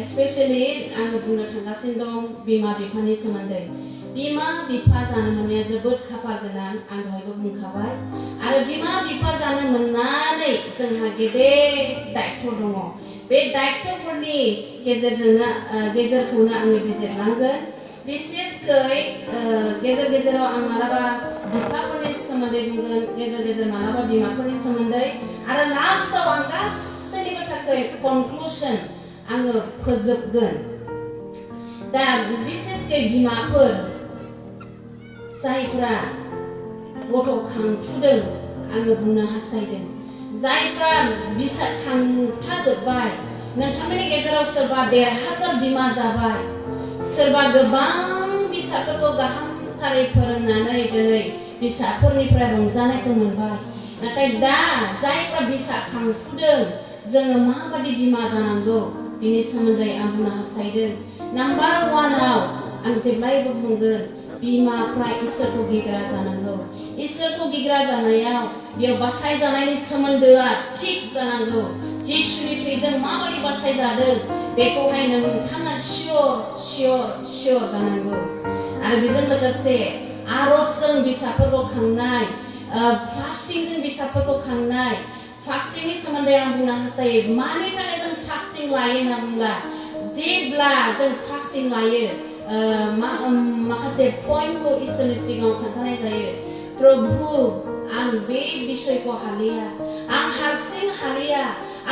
Especially आङो बुंनो थांगासिनो दं बिमा बिफानि सोमोन्दै बिमा बिफा जानो मोननाया जोबोद खाफाल गोनां आं दहायबो बुंखाबाय आरो बिमा बिफा जानो मोननानै जोंहा गेदेर दायित्व दङ बे दायित्वफोरनि गेजेरखौनो आङो बिजिरलांगोन बिसेसकै गेजेर गेजेराव आं मालाबा बिफाफोरनि सोमोन्दै बुंगोन गेजेर मालाबा बिमाफोरनि सोमोन्दै आरो लास्टआव आं गासैनिबो थाखाय कनक्लुसन आङो फोजोबगोन दा बिसेसकै बिमाफोर जायफ्रा गथ' खांफुदों आङो बुंनो हास्थायदों जायफ्रा बिसा खांथाजोब्बाय नोंथांमोननि गेजेराव सोरबा देरहासार बिमा जाबाय सोरबा गोबां बिसाफोरखौ गाहामथारै फोरोंनानै दिनै बिसाफोरनिफ्राय रंजानायखौ मोनबाय नाथाय दा जायफ्रा बिसा खांफुदों जोङो माबादि बिमा जानांगौ बिनि सोमोन्दै आं बुंनो हास्थायदों नाम्बार 1 आव आं जेब्लायबो बुंगोन बिमाफ्रा इसोरखौ गिग्रा जानांगौ इसोरखौ गिग्रा जानायाव बेयाव बासायजानायनि सोमोन्दोआ थिग जानांगौ जिसुनि थैजों माबादि बासायजादों बेखौहाय नोंथाङा सियर जानांगौ आरो बेजों लोगोसे आरजजों बिसाफोरखौ खांनाय फास्टिंजों बिसाफोरखौ खांनाय फास्टिंनि सोमोन्दै आं बुंनो हास्थायो मानि थाखाय जों फास्टिं लायो होनना बुंब्ला जेब्ला जों फास्टिं लायो माखासे पइन्टखौ इसोरनि सिगाङाव खोन्थानाय जायो प्रभु आं बे बिषयखौ हालिया आं हारसिं हालिया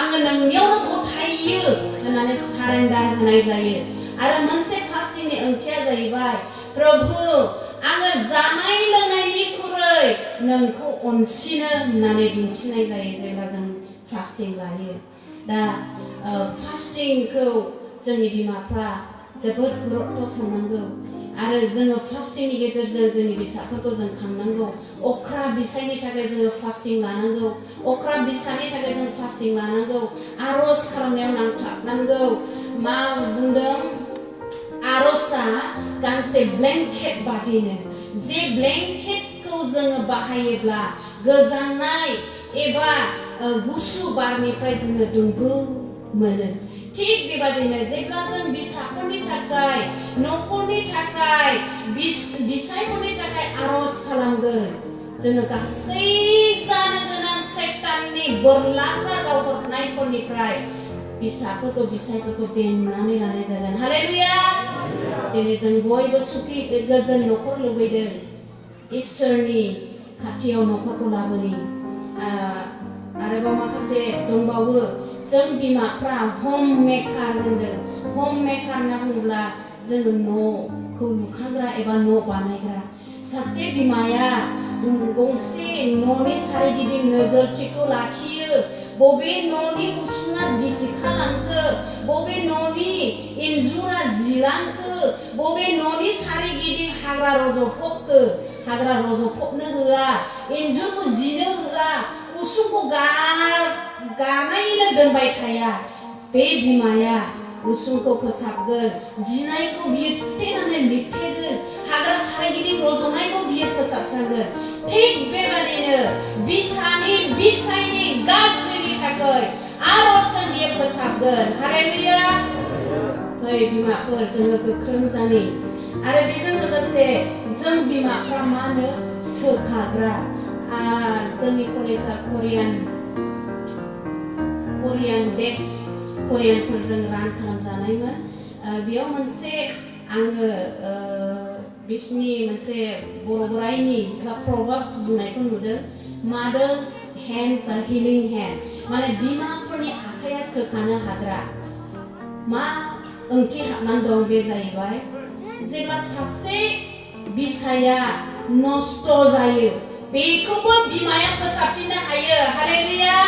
आङो नोंनियावनो गथायो होननानै सारेन्डार होनाय जायो आरो मोनसे फास्टिंनि ओंथिया जाहैबाय प्रभु आङो जानाय लोंनायनिख्रुइ नोंखौ अनसिनो होननानै दिन्थिनाय जायो जेब्ला जों फास्टिं लायो दा फास्टिंखौ जोंनि बिमाफ्रा जोबोद गुरुत्व साननांगौ आरो जोङो फास्टिंनि गेजेरजों जोंनि बिसाफोरखौ जों खांनांगौ अख्रा बिसायनि थाखाय जोङो फास्टिं लानांगौ अख्रा बिसानि थाखाय जों फास्टिं लानांगौ आरज खालामनायाव नांथाबनांगौ मा बुंदों आरजआ गांसे ब्लेंकेट बादिनो जे ब्लेंकेटखौ जोङो बाहायोब्ला गोजांनाय एबा गुसु बारनिफ्राय जोङो दुंब्रुद मोनो थिग बेबादिनो जेब्ला जों बिसाफोरनि थाखाय न'खरनि थाखाय बिसायफोरनि थाखाय आरज खालामगोन जोङो गासै जानो गोनां सैताननि बोरलाफोर गावहरनायफोरनिफ्राय बिसायफोरखौ बेंनानै लानाय जागोन हालेलुया दिनै जों बयबो सुखि गोजोन न'खर लुबैदों इसोरनि खाथियाव न'खरखौ लाबोनि आरोबाव माखासे दंबावो जों बिमाफ्रा हम मेकार होनदों हम मेकार होनना बुङोब्ला जोङो न'खौ लुखांग्रा एबा न' बानायग्रा सासे बिमाया गंसे न'नि सारिगिदिं नोजोरथिखौ लाखियो बबे न'नि उसुङा गिसिखालांखो बबे न'नि इन्जुरा जिलांखो बबे न'नि सारिगिदिं हाग्रा रज'फबनो होआ इन्जुरखौ जिनो होआ उसुंखौ गानायैनो दोनबाय थाया बे बिमाया उसुंखौ फोसाबगोन जिनायखौ बियो थुथेनानै लिरथेगोन हाग्रा सारिगिदिं रज'नायखौ बियो फोसाबस्रांगोन थिग बेबादिनो बिसायनि गाज्रिनि थाखाय आरजजों बियो फोसाबगोन हालेलुया फै बिमाफोर जोङो गोख्रों जानि आरो बेजों लोगोसे जों बिमाफ्रा मा होनो सोखाग्रा जोंनि कलेजआ करियानफोरजों रान खालामजानायमोन बेयाव मोनसे आङो बिसोरनि मोनसे बर' बोराइनि एबा प्रभाब्स बुंनायखौ नुदों मादार्स हेन्ड्स आर हिलिं हेन्ड माने बिमाफोरनि आखाइया सोखानो हाग्रा मा ओंथि हाबनानै दं बे जाहैबाय जेब्ला सासे बिसाया नष्ट जायो बेखौबो बिमाया फोसाबफिननो हायो हालेलुया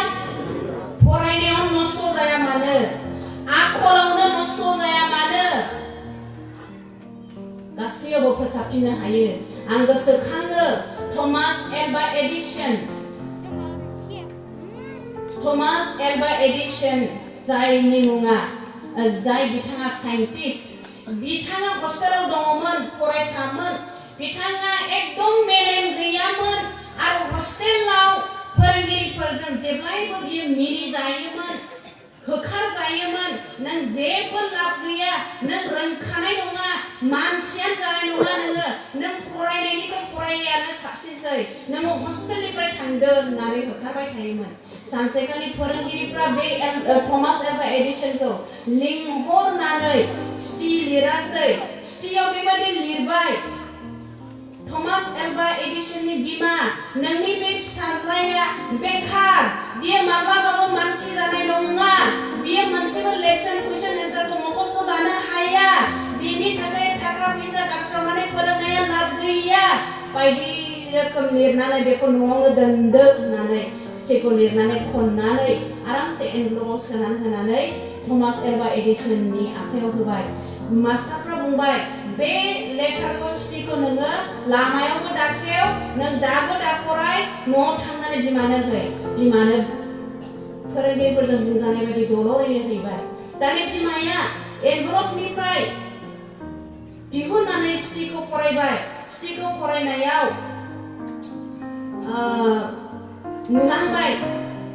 फरायनायाव नष्ट जाया मानो आखलावनो नष्ट जाया मानो गासैयावबो फोसाबफिननो हायो आं गोसोखाङो थमास एल्बा एडिसन जायनि मुङा जाय बिथाङा साइन्टिस्ट बिथाङा हस्टेलाव दङमोन फरायसामोन बिथाङा एकदम मेलेम गैयामोन आरो हस्टेलाव फोरोंगिरिफोरजों जेब्लायबो बियो मिनिजायोमोन होखारजायोमोन नों जेबो लाब गैया नों रोंखानाय नङा मानसियानो जानाय नङा नों फरायनायनिफ्राय फरायैयानो साबसिनसै नों हस्टेलनिफ्राय थांदो होननानै होखारबाय थायोमोन सानसेखालि फोरोंगिरिफ्रा बे थमास एल्वा एडिसनखौ लिंहरनानै सिटि लिरासै सिटियाव बेबायदि लिरबाय थमास एल्वा एडिसननि बिमा नोंनि बे फिसाज्लाया बेखार बियो माब्लाबाबो मानसि जानाय नङा बियो मोनसेबो लेसन कुइसन एन्सारखौ मखस्थ' लानो हाया बिनि थाखाय थाखा फैसा गारस्रावनानै फोरोंनाया लाब गैया बायदि रोखोम लिरनानै बेखौ न'आवनो दोनदो होननानै सिटिखौ लिरनानै खननानै आरामसे एनभलपआव सोनानै होनानै थमास एल्वा एडिसननि आखायाव होबाय मास्टारफ्रा बुंबाय बे लेटारखौ सिटिखौ नोङो लामायावबो दाखेव नों दाबो दाफराय न'आव थांनानै बिमानो है बिमानो फोरोंगिरिफोरजों बुंजानाय बायदि दल'रैनो हैबाय दानि बिमाया एनभलपनिफ्राय दिहुननानै सिटिखौ फरायबाय सिटिखौ फरायनायाव नुलांबाय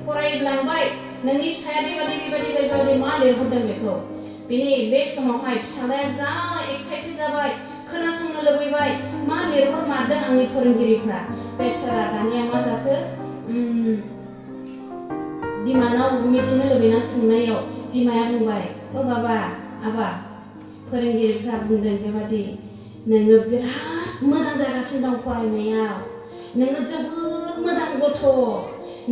फरायलांबाय नोंनि फिसाया बेबायदि मा लिरहरदों बेखौ बिनि बे समावहाय फिसालाया जा एक्साइटेड जाबाय खोनासंनो लुबैबाय मा लिरहरमारदों आंनि फोरोंगिरिफ्रा बेचारा दानिया मा जाखो बिमानाव मिथिनो लुबैना सोंनायाव बिमाया बुंबाय ओ बाबा आबा फोरोंगिरिफ्रा बुंदों बेबादि नोङो बिराद मोजां जागासिनो दं फरायनायाव नोङो जोबोद मोजां गथ'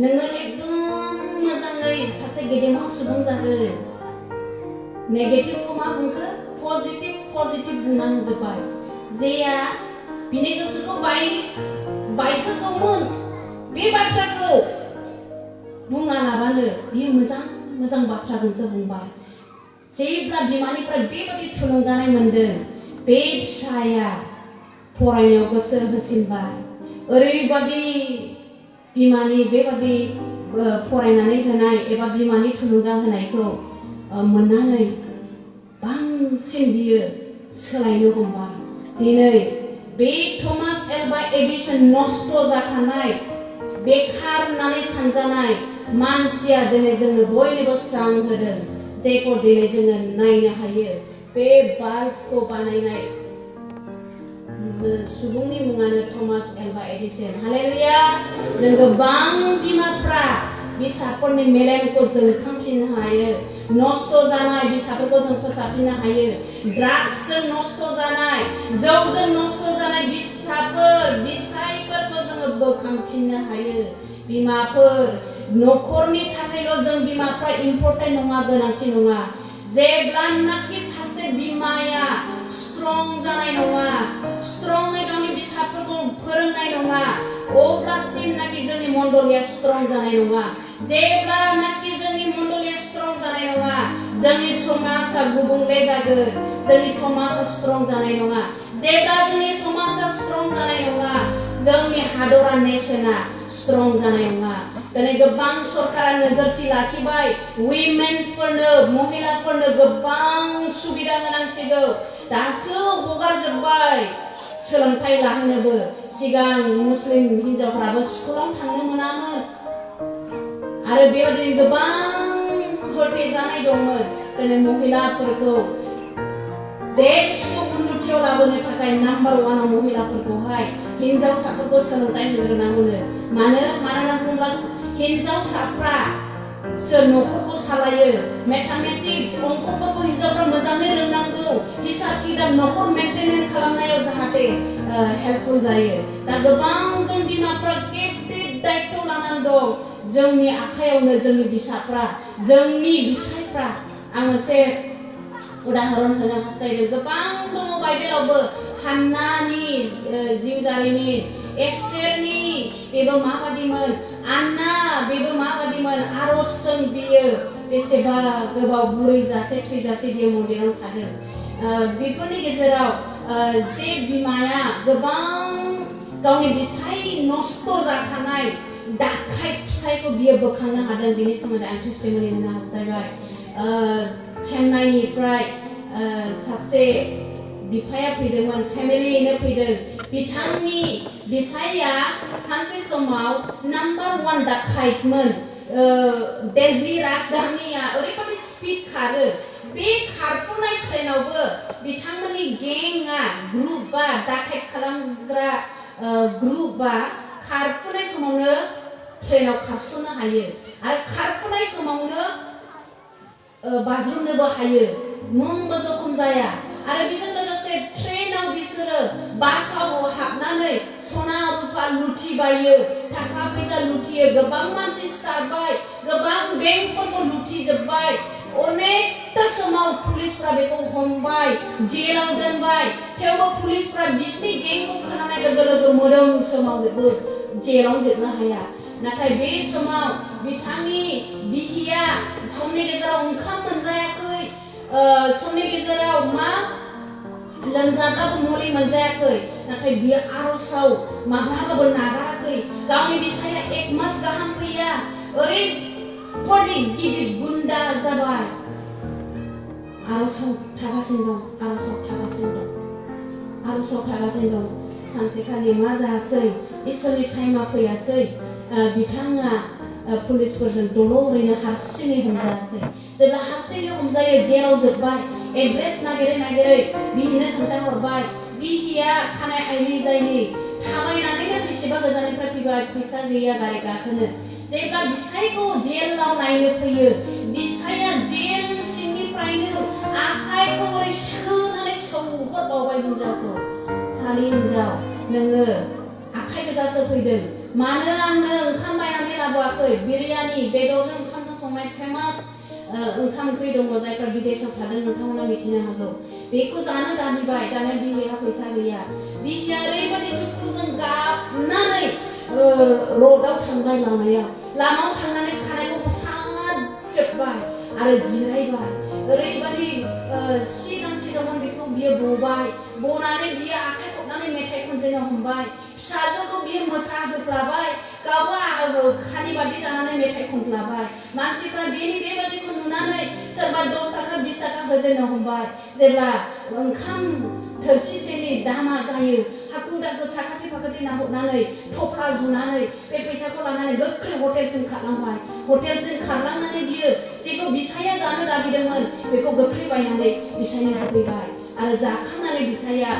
नोङो एकदम मोजाङै सासे गेदेमा सुबुं जागोन नेगेटिभखौ मा बुंखो पजिटिभ बुंना होजोब्बाय जेया बिनि गोसोखौ बायहोगौमोन बे बाथ्राखौ बुङालाबानो बियो मोजां बाथ्राजोंसो बुंबाय जेब्ला बिमानिफ्राय बेबादि थुलुंगानाय मोनदों बे फिसाया फरायनायाव गोसो होसिनबाय ओरैबादि बिमानि बेबादि फरायनानै होनाय एबा बिमानि थुलुंगा होनायखौ मोननानै बांसिन बियो सोलायनो हमबाय दिनै बे थमास एल्वा एडिसन नष्ट जाखानाय बेखार होननानै सानजानाय मानसिया दिनै जोंनो बयनोबो स्रां होदों जेखौ दिनै जोङो नायनो हायो बे बाल्बखौ बानायनाय सुबुंनि मुङानो थमास एल्वा एडिसन हालेलुया जों गोबां बिमाफ्रा बिसाफोरनि मेलेमखौ जोंखांफिननो हायो नष्ट जानाय बिसाफोरखौ जों फोसाबफिननो हायो ड्राग्सजों नष्ट जानाय जौजों नष्ट जानाय बिसायफोरखौ जोङो बोखांफिननो हायो बिमाफोर न'खरनि थाखायल' जों बिमाफ्रा इम्परटेन्ट नङा गोनांथि नङा जेब्लानाखि सासे बिमाया स्ट्रं जानाय नङा स्ट्रङै गावनि बिसाफोरखौ फोरोंनाय नङा अब्लासिमनाखि जोंनि मण्डलिया स्ट्रं जानाय नङा जेब्लानाखि जोंनि मण्डलिया स्ट्रं जानाय नङा जोंनि समाजा गुबुंले जागोन जोंनि समाजा स्ट्रं जानाय नङा जेब्ला जोंनि समाजा स्ट्रं जानाय नङा जोंनि हादरा नेशना स्ट्रं जानाय नङा दिनै गोबां सरकारा नोजोरथि लाखिबाय उइमेन्सफोरनो महिलाफोरनो गोबां सुबिदा होनांसिगौ दासो हगारजोब्बाय सोलोंथाइ लाहोनोबो सिगां मुस्लिम हिनजावफ्राबो स्कुलाव थांनो मोनामोन आरो बेबायदिनो गोबां होथेजानाय दंमोन दिनै महिलाफोरखौ देशखौ उन्नतियाव लाबोनो थाखाय नाम्बार 1 महिलाफोरखौहाय हिनजावसाफोरखौ सोलोंथाइ होग्रोनांगौनो मानोना बुंब्ला हिनजावसाफ्रा न'खरखौ सालायो मेथामेटिक्स अंकफोरखौ हिनजावफ्रा मोजाङै रोंनांगौ हिसाब किताब न'खर मेंटेनेन्स खालामनायाव जाहाथे हेल्पफुल जायो दा गोबां जों बिमाफ्रा गिदिर दायित्व लानानै दं जोंनि आखायावनो जोंनि बिसाफ्रा जोंनि बिसायफ्रा आं मोनसे उदाहरन होनो हास्थायदों गोबां दङ बाइबेलावबो हान्नानि जिउ जारिमिन एस्टेरनि बेबो माबादिमोन आन्ना बेबो माबादिमोन आरजजों बियो बेसेबा गोबाव बुरै जासे थैजासे बियो मन्दिराव थादों बेफोरनि गेजेराव जे बिमाया गोबां गावनि बिसाय नष्ट जाखानाय दाखाय फिसायखौ बियो बोखांनो हादों बिनि सोमोन्दै आं टेस्टिमनि होनो हास्थायबाय चेन्नाइनिफ्राय सासे बिफाया फैदोंमोन फेमिलियैनो फैदों बिथांनि बिसाया सानसे समाव नम्बर 1 दाखाइतमोन दिल्ली राजधानिया ओरैबायदि स्पीड खारो बे खारफुनाय ट्रेनावबो बिथांमोननि गेंआ ग्रुपआ दाखाइत खालामग्रा ग्रुपआ खारफुनाय समावनो ट्रेनाव खारस'नो हायो आरो खारफुनाय समावनो बाज्रुमनोबो हायो मुंबो जखम जाया आरो बेजों लोगोसे ट्रेनाव बिसोरो बासाव हाबनानै सना रुपा लुथिबायो थाखा फैसा लुथियो गोबां मानसि सिथारबाय गोबां बेंकफोरखौ लुथिजोबबाय अनेकथा समाव पुलिसफ्रा बेखौ हमबाय जेलाव दोनबाय थेवबो पुलिसफ्रा बिसिनि गेंखौ खोनानाय लोगो लोगो मोदोम सोमावजोबो जेलाव जोबनो हाया नाथाय बे समाव बिथांनि बिहिया समनि गेजेराव ओंखाम मोनजायाखै समनि गेजेराव मा लोमजाब्लाबो मुलि मोनजायाखै नाथाय बियो आर'जआव माब्लाबाबो नागाराखै गावनि बिसाया 1 मास गाहाम फैया ओरैबादि गिदिर गुन्दा जाबाय आर'जआव थागासिनो दं सानसेखालि मा जासै इसोरनि टाइमा फैयासै बिथाङा पुलिसफोरजों दल'रैनो हारसिङै हमजासै जेब्ला हारसिङै हमजायो जेराव जोबबाय एड्रेस नागिरै बिहिनो खोन्थाहरबाय बिहिया खानाय आइनि जायनि थाबायनानैनो बेसेबा गोजाननिफ्राय फैबाय फैसा गैया गारि गाखोनो जेब्ला बिसायखौ जेलाव नायनो फैयो बिसाया जेल सिंनिफ्रायनो आखाइखौ ओरै सोनानै सौहरबावबाय हिन्जावखौ सानै हिन्जाव नोङो आखाइ गोजासो फैदों मानो आंनो ओंखाम बायनानै लाबोआखै बिरियानि बेदरजों ओंखामजों संनाय फेमास ओंखाम ओंख्रि दङ जायफ्रा बिदेशआव थादों नोंथांमोना मिथिनो हागौ बेखौ जानो दाबिबाय दाना बिहिया फैसा गैया बिहिया ओरैबादि दुखुजों गाबनानै र'डआव थांबाय लामायाव थांनानै खानायखौ हसाजोबबाय आरो जिरायबाय ओरैबादि सि गांसे दंमोन बेखौ बियो बनानै बियो आखाइ खबनानै मेथाइ खनजेनो हमबाय फिसाजोखौ बियो मोसाहोफ्लाबाय गावबो खालि बादि जानानै मेथाइ खनफ्लाबाय मानसिफ्रा बेबादिखौ नुनानै सोरबा 10 थाखा 20 थाखा होजेननो हमबाय जेब्ला ओंखाम थोरसिसेनि दामा जायो हाखु दाखु साखाथि फाखाथि नाहरनानै थफ्ला जुनानै बे फैसाखौ लानानै गोख्रै हटेलसिम खारलांबाय हटेलसिम खारलांनानै बियो जेखौ बिसाया जानो दाबिदोंमोन बेखौ गोख्रै बायनानै बिसायनो होफैबाय आरो जाखांनानै बिसाया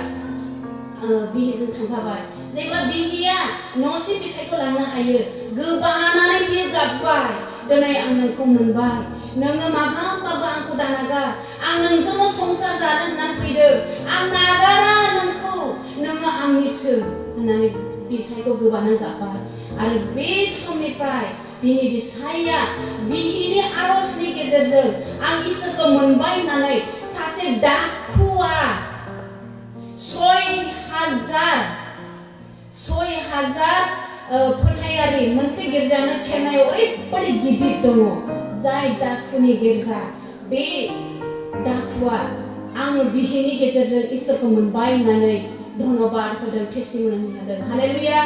बिहिजों थांफाबाय जेब्ला बिहिया न'सिम बिसायखौ लांनो हायो गोबानानै बियो गाबबाय दिनै आं नोंखौ मोनबाय नोङो माब्लाबाबो आंखौ दानागार आं नोंजोंनो संसार जानो होननानै फैदों आं नागारा नोङो आंनिसो होननानै बिसायखौ गोबानानै गाबबाय आरो बे समनिफ्राय बिनि बिसाया बिहिनि आर'जनि गेजेरजों आं इसोरखौ मोनबाय होननानै सासे डाकुआ 6,000 फोथायारि मोनसे गिर्जानो चेन्नाइआव ओरैबादि गिदिर दङ जाय डाकुनि गिर्जा बे डाकुआ आङो बिहिनि गेजेरजों इसोरखौ मोनबाय होननानै धन्यबाद होदों टेस्टिमनि होदों हालेलुया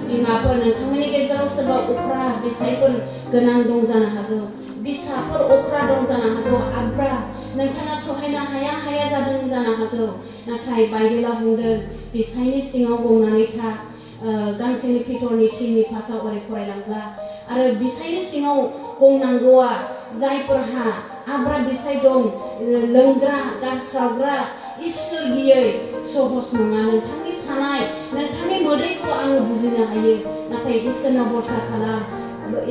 बिमाफोर नोंथांमोननि गेजेराव सोरबा अख्रा बिसायफोर गोनां दं जानो हागौ बिसाफोर अख्रा दं जानो हागौ आब्रा नोंथाङा सहायनो हाया जादों जानो हागौ नाथाय बाइबेला बुंदों बिसायनि सिङाव गंनानै था गांसेनि पितरनि 3नि फासाव ओरै फरायलांब्ला आरो बिसायनि सिङाव गंनांगौआ जायफोरहा आब्रा बिसाय दं लोंग्रा गारस्रावग्रा इसोर गियै सहस नङा नोंथांनि सानाय नोंथांनि मोदैखौ आङो बुजिनो हायो नाथाय इसोरनाव भरसा खालाम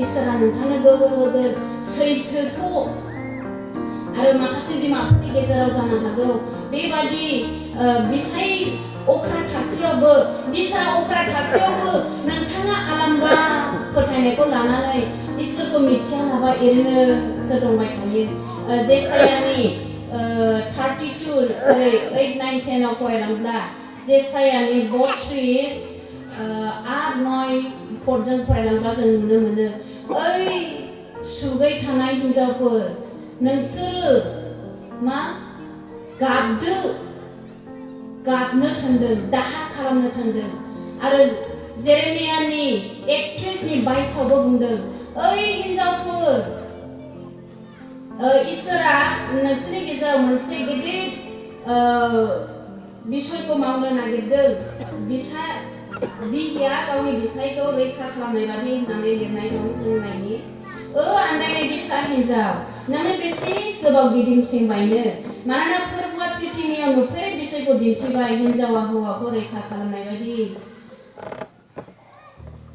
इसोरा नोंथांनो गोहो होगोन सैसोखौ आरो माखासे बिमाफोरनि गेजेराव जानो हागौ बेबादि बिसाय अख्रा थासेयावबो बिसा अख्रा थासेयावबो नोंथाङा आलाम्बा फोथायनायखौ लानानै इसोरखौ मिथिया लाबा एरैनोसो दंबाय थायो जेसायानि 32 ओरै 8, 9, 10 आव फरायलांब्ला जेसायानि 32 8, 9 फरजों फरायलांब्ला जों नुनो मोनो ओइ सुगै थानाय हिन्जावफोर नोंसोरो मा गाबनो थोनदों दाहा खालामनो थोनदों आरो जेरेमियानि 31नि 22 आवबो बुंदों ओइ हिन्जावफोर इसोरा नोंसोरनि गेजेराव मोनसे गिदिर बिसयखौ मावनो नागिरदों बिहिया गावनि बिसायखौ रैखा खालामनाय बादि होननानै लिरनाय दं जों नायनि आन्दायनाय बिसा हिन्जाव नोङो बेसे गोबाव गिदिंथिंबायनो मानोना फोरबोआ पृथिबियाव नुफेरै बिसयखौ दिन्थिबाय हिन्जावा हौवाखौ रैखा खालामनाय बायदि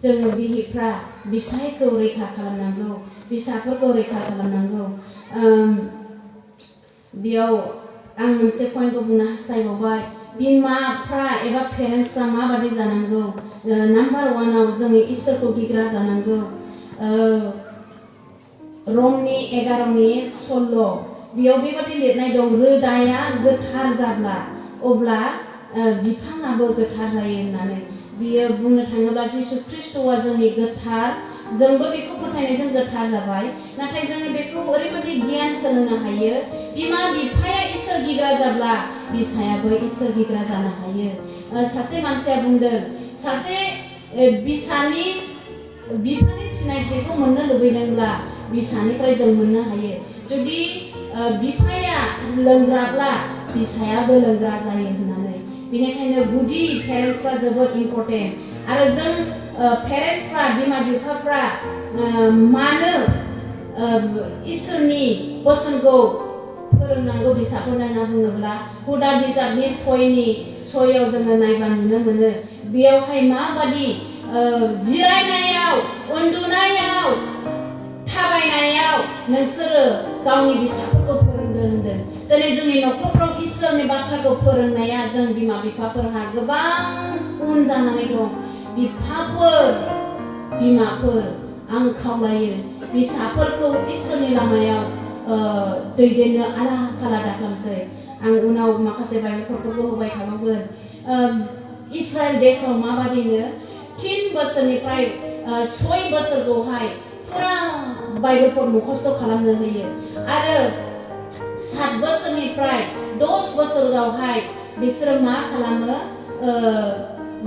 जोङो बिहिफ्रा बिसायखौ रैखा खालामनांगौ बिसाफोरखौ रैखा खालामनांगौ बेयाव आं मोनसे पइन्टखौ बुंनो हास्थायबावबाय बिमाफ्रा एबा पेरेन्टसफ्रा माबादि जानांगौ नाम्बार 1 आव जोङो इसोरखौ गिग्रा जानांगौ रमनि 11नि 16 बेयाव बेबादि लिरनाय दं रोदाया गोथार जाब्ला अब्ला बिफाङाबो गोथार जायो होननानै बियो बुंनो थाङोब्ला जिसु ख्रिस्ट'आ जोंनि गोथार जोंबो बेखौ फोथायनायजों गोथार जाबाय नाथाय जोङो बेखौ ओरैबादि गियान सोलोंनो हायो बिमा बिफाया इसोर गिग्रा जाब्ला बिसायाबो इसोर गिग्रा जानो हायो सासे मानसिया बुंदों सासे बिसानि बिफानि सिनायथिखौ मोननो लुबैदोंब्ला बिसानिफ्राय जों मोननो हायो जुदि बिफाया लोंग्राब्ला बिसायाबो लोंग्रा जायो होननानै बेनिखायनो गुदि पेरेन्टसफ्रा जोबोद इम्पर्टेन्ट आरो जों पेरेन्टसफ्रा बिमा बिफाफ्रा मानो इसोरनि बोसोनखौ फोरोंनांगौ बिसाफोरनो होनना बुङोब्ला हुदा बिजाबनि 6याव जोङो नायब्ला नुनो मोनो बेयावहाय माबादि जिरायनायाव उन्दुनायाव थाबायनायाव नोंसोरो गावनि बिसाफोरखौ फोरोंदो होनदों दिनै जोंनि न'खरफ्राव इसोरनि बाथ्राखौ फोरोंनाया जों बिमा बिफाफोरहा गोबां उन जानानै दं बिमाफोर आं खावलायो बिसाफोरखौ इसोरनि लामायाव दैदेननो आला खाला दाखालामसै आं उनाव माखासे बाइबेलफोरखौबो होबाय थाबावगोन इस्राएल देशआव माबादिनो 3 बोसोरनिफ्राय 6 बोसोरखौहाय फुरा बाइबेलफोर मुखस्थ' खालामनो होयो आरो 7 बोसोरनिफ्राय 10 बोसोरावहाय बिसोरो मा खालामो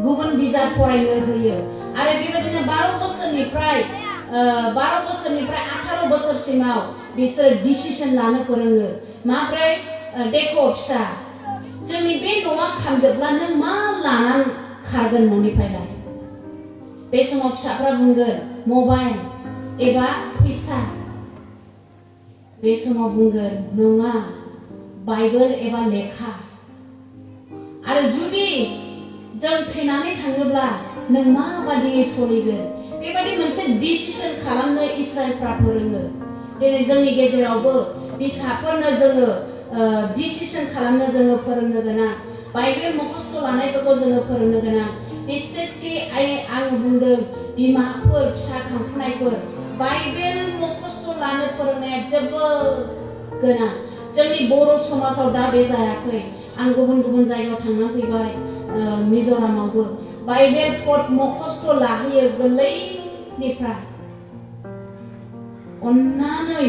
गुबुन बिजाब फरायनो होयो आरो बेबायदिनो 12 बोसोरनिफ्राय 18 बोसोरसिमाव बिसोर डिसिजन लानो फोरोङो माब्रै देखो फिसा जोंनि बे न'आ खामजोबब्ला नों मा लानानै खारगोन न'निफ्रायलाय बे समाव फिसाफ्रा बुंगोन मबाइल एबा फैसा बे समाव बुंगोन नङा बाइबेल एबा लेखा आरो जुदि जों थैनानै थाङोब्ला नों माबादि सलिगोन बेबादि मोनसे डिसिजन खालामनो इस्राएलफ्रा फोरोङो दिनै जोंनि गेजेरावबो बिसाफोरनो जोङो डिसिजन खालामनो जोङो फोरोंनो गोनां बाइबेल मुखस्थ' लानायफोरखौ जोङो फोरोंनो गोनां बिसेसकि आं बुंदों बिमाफोर फिसा खांफुनायफोर बाइबेल मुखस्थ' लानो फोरोंनाया जोबोद गोनां जोंनि बर' समाजाव दा बे जायाखै आं गुबुन जायगायाव थांनानै फैबाय मिज'रामावबो बाइबेल पद मुखस्थ' लाहोयो गोरलैनिफ्राय अन्नानै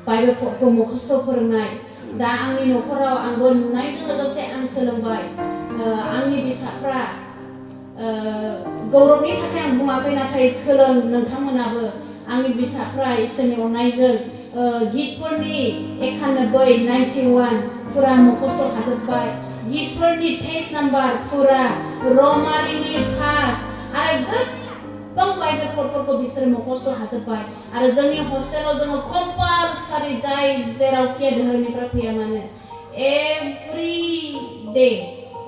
बाइबेल पदखौ मुखस्थ' फोरोंनाय दा आंनि न'खराव आंबो नुनायजों लोगोसे आं सोलोंबाय आंनि बिसाफ्रा गौरबनि थाखाय आं बुङाखै नाथाय सोलों नोंथांमोनाबो आंनि बिसाफ्रा इसोरनि अननायजों गितफोरनि 91 फुरा मुखस्थ' हाजोब्बाय गितफोरनि टेक्स्ट नाम्बार फुरा रमारिनि पास आरो गोबां बाइबेल पदफोरखौ बिसोर मुखस्थ' हाजोब्बाय आरो जोंनि हस्टेलाव जोङो कम्पालसारि जाय जेरावखि धोरोमनिफ्राय फैया मानो एभ्रि डे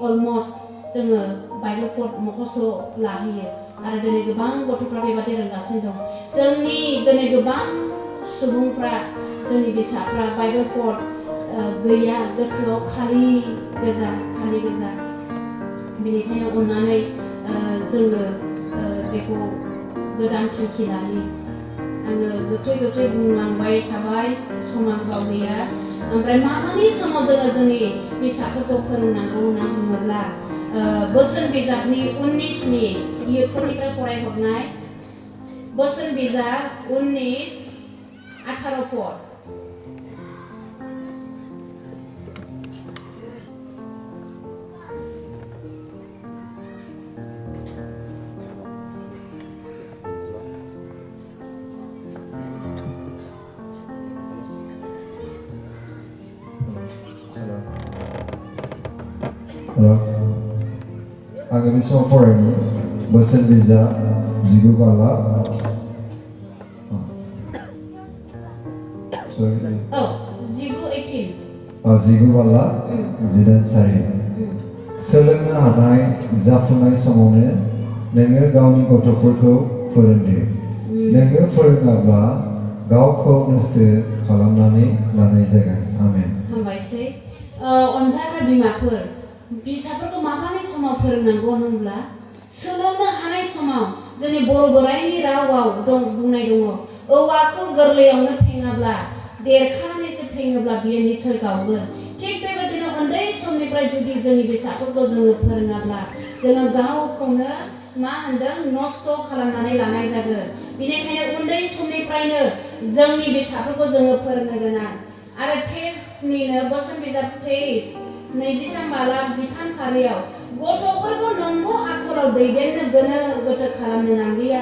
अलमस्ट जोङो बाइबेल पद मुखस्थ' लाहोयो आरो दिनै गोबां गथ'फ्रा बेबादि रोंगासिनो दं जोंनि दिनै गोबां सुबुंफ्रा जोंनि बिसाफ्रा बाइबेल पद गैया गोसोआव खालि गोजा बेनिखायनो अन्नानै जोङो बेखौ गोदान थांखि लायो आङो गोख्रै बुंलांबाय थाबाय समाव गैया ओमफ्राय माबानि समाव जोङो जोंनि बिसाफोरखौ फोरोंनांगौ होनना बुङोब्ला बोसोन बिजाबनि 19नि इयुथफोरनिफ्राय फरायहरनाय बोसोन बिजाब 19:18 पद उन्दै समाव फरायनो बोसोन बिजाब 19 बाला19 बाला 18 सारि सोलोंनो हानाय जाफुनाय समावनो नोङो गावनि गथ'फोरखौ फोरोंदो नोङो फोरोङाब्ला गावखौ नस्थ' खालामनानै लानाय जागोन आमेन हामबायसै अनजाग्रा बिमाफोर फिसाफोरखौ माब्लानि समाव फोरोंनांगौ होनब्ला सोलोंनो हानाय समाव जोंनि बर' बोराइनि रावाव बुंनाय दङ औवाखौ गोरलैयावनो फेङाब्ला देरखानानैसो फेङोब्ला बियो निश्चय गावगोन थिग बेबायदिनो उन्दै समनिफ्राय जुदि जोंनि फिसाफोरखौ जोङो फोरोङाब्ला जोङो गावखौनो मा होनदों नस्थ' खालामनानै लानाय जागोन बेनिखायनो उन्दै समनिफ्रायनो जोंनि फिसाफोरखौ जोङो फोरोंनो गोनां आरो टेस्टनिनो बोसोन बिजाब टेस्ट 23 बाला 13 सारियाव गथ'फोरखौ नंगौ आखलाव दैदेननो गोनो गोथो खालामनो नांलिया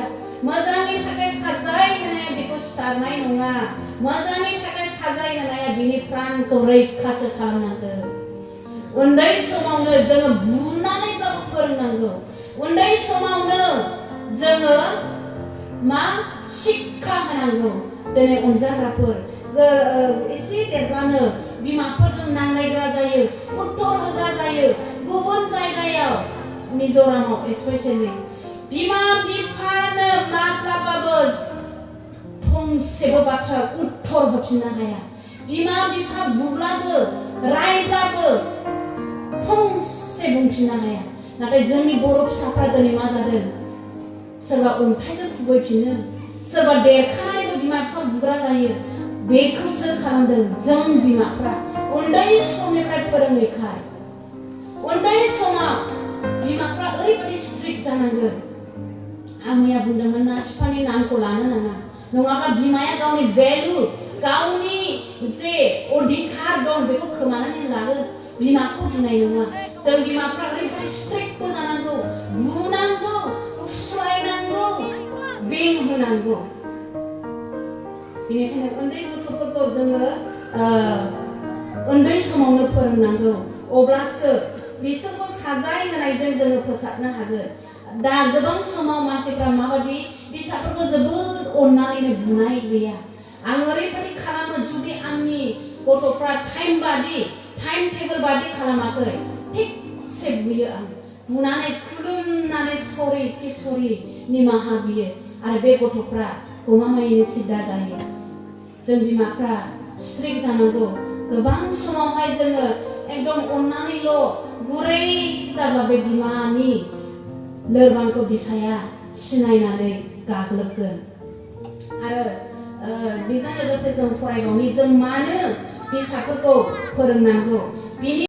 मोजांनि थाखाय साजाय होनाया बेखौ सिथारनाय नङा मोजांनि थाखाय साजाय होनाया बिनि प्राणखौ रैखासो खालामनांगौ उन्दै समावनो जोङो बुनानैब्लाबो फोरोंनांगौ उन्दै समावनो जोङो मा शिक्षा होनांगौ दिनै अनजाग्राफोर एसे देरब्लानो बिमाफोरजों नांलायग्रा जायो उत्तर होग्रा जायो गुबुन जायगायाव मिज'रामाव स्पेशेलि बिमा बिफानो माब्लाबाबो फंसेबो बाथ्रा उत्तर होफिननो हाया बिमा बिफा बुब्लाबो रायब्लाबो फंसे बुंफिननो हाया नाथाय जोंनि बर' फिसाफ्रा दिनै मा जादों सोरबा अन्थाइजों खुबैफिनो सोरबा देरखानानैबो बिमा बिफा बुग्रा जायो बेखौसो खालामदों जों बिमाफ्रा उन्दै समनिफ्राय फोरोङैखाय उन्दै समाव बिमाफ्रा ओरैबायदि स्ट्रिक्ट जानांगोन आमैया बुंदोंमोन ना बिफानि नामखौ लानो नाङा नङाब्ला बिमाया गावनि भेलु गावनि जे अधिकार दं बेखौ खोमानानै लागोन बिमाखौ गिनाय नङा जों बिमाफ्रा ओरैबायदि स्ट्रिक्टबो जानांगौ बुनांगौ फुस्लायनांगौ बेंहोनांगौ बेनिखायनो उन्दै गथ'फोरखौ जोङो उन्दै समावनो फोरोंनांगौ अब्लासो बिसोरखौ साजाय होनायजों जोङो फोसाबनो हागोन दा गोबां समाव मानसिफ्रा माबादि फिसाफोरखौ जोबोद अननानैनो बुनाय गैया आं ओरैबायदि खालामो जुदि आंनि गथ'फ्रा टाइम टेबोल बादि खालामाखै थिगसे बुयो आं बुनानै खुलुमनानै सरि निमाहा बियो आरो बे गथ'फ्रा गमामायैनो सिदा जायो जों बिमाफ्रा स्ट्रिक्ट जानांगौ गोबां समावहाय जोङो एकदम अननानैल' गुरै जाब्ला बे बिमानि लोरबांखौ बिसाया सिनायनानै गाग्लोबगोन आरो बेजों लोगोसे जों फरायबावनि जों मानो फिसाफोरखौ फोरोंनांगौ बिनि